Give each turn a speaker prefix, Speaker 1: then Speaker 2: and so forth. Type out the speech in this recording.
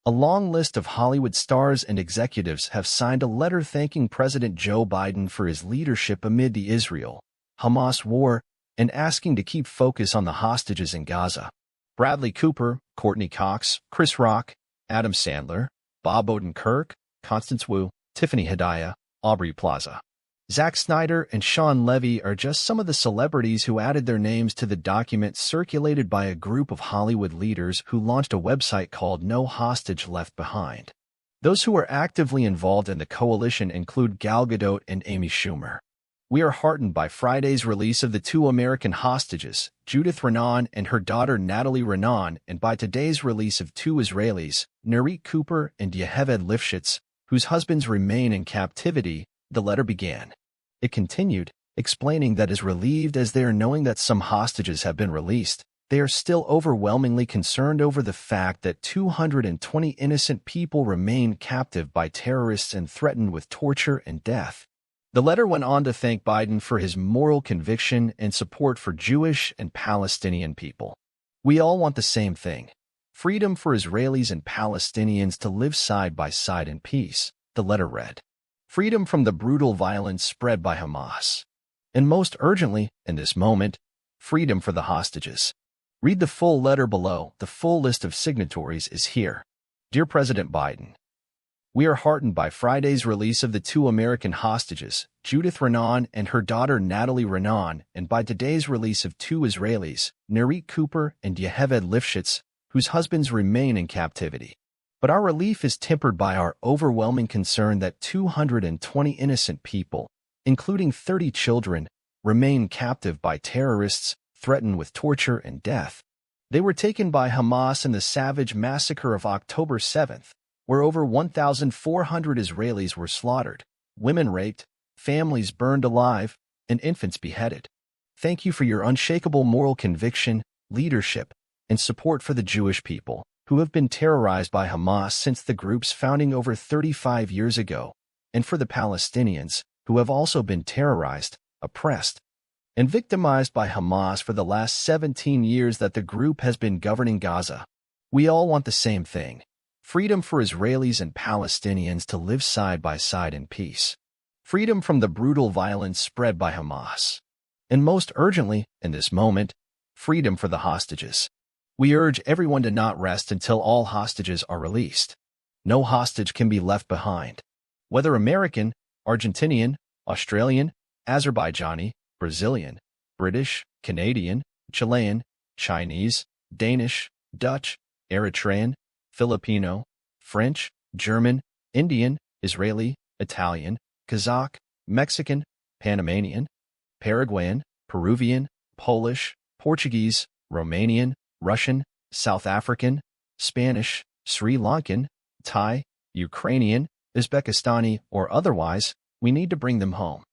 Speaker 1: A long list of Hollywood stars and executives have signed a letter thanking President Joe Biden for his leadership amid the Israel-Hamas war and asking to keep focus on the hostages in Gaza. Bradley Cooper, Courtney Cox, Chris Rock, Adam Sandler, Bob Odenkirk, Constance Wu, Tiffany Haddish, Aubrey Plaza, Zack Snyder, and Sean Levy are just some of the celebrities who added their names to the document circulated by a group of Hollywood leaders who launched a website called No Hostage Left Behind. Those who are actively involved in the coalition include Gal Gadot and Amy Schumer. We are heartened by Friday's release of the 2 American hostages, Judith Renan and her daughter Natalie Renan, and by today's release of 2 Israelis, Nurit Cooper and Yocheved Lifshitz, whose husbands remain in captivity, the letter began. It continued, explaining that as relieved as they are knowing that some hostages have been released, they are still overwhelmingly concerned over the fact that 220 innocent people remain captive by terrorists and threatened with torture and death. The letter went on to thank Biden for his moral conviction and support for Jewish and Palestinian people. We all want the same thing: freedom for Israelis and Palestinians to live side by side in peace, the letter read. Freedom from the brutal violence spread by Hamas. And most urgently, in this moment, freedom for the hostages. Read the full letter below. The full list of signatories is here. Dear President Biden, we are heartened by Friday's release of the 2 American hostages, Judith Renan and her daughter Natalie Renan, and by today's release of 2 Israelis, Nurit Cooper and Yocheved Lifshitz, whose husbands remain in captivity. But our relief is tempered by our overwhelming concern that 220 innocent people, including 30 children, remain captive by terrorists, threatened with torture and death. They were taken by Hamas in the savage massacre of October 7th, where over 1,400 Israelis were slaughtered, women raped, families burned alive, and infants beheaded. Thank you for your unshakable moral conviction, leadership, and support for the Jewish people, who have been terrorized by Hamas since the group's founding over 35 years ago, and for the Palestinians, who have also been terrorized, oppressed, and victimized by Hamas for the last 17 years that the group has been governing Gaza. We all want the same thing: freedom for Israelis and Palestinians to live side by side in peace. Freedom from the brutal violence spread by Hamas. And most urgently, in this moment, freedom for the hostages. We urge everyone to not rest until all hostages are released. No hostage can be left behind. Whether American, Argentinian, Australian, Azerbaijani, Brazilian, British, Canadian, Chilean, Chinese, Danish, Dutch, Eritrean, Filipino, French, German, Indian, Israeli, Italian, Kazakh, Mexican, Panamanian, Paraguayan, Peruvian, Polish, Portuguese, Romanian, Russian, South African, Spanish, Sri Lankan, Thai, Ukrainian, Uzbekistani, or otherwise, we need to bring them home.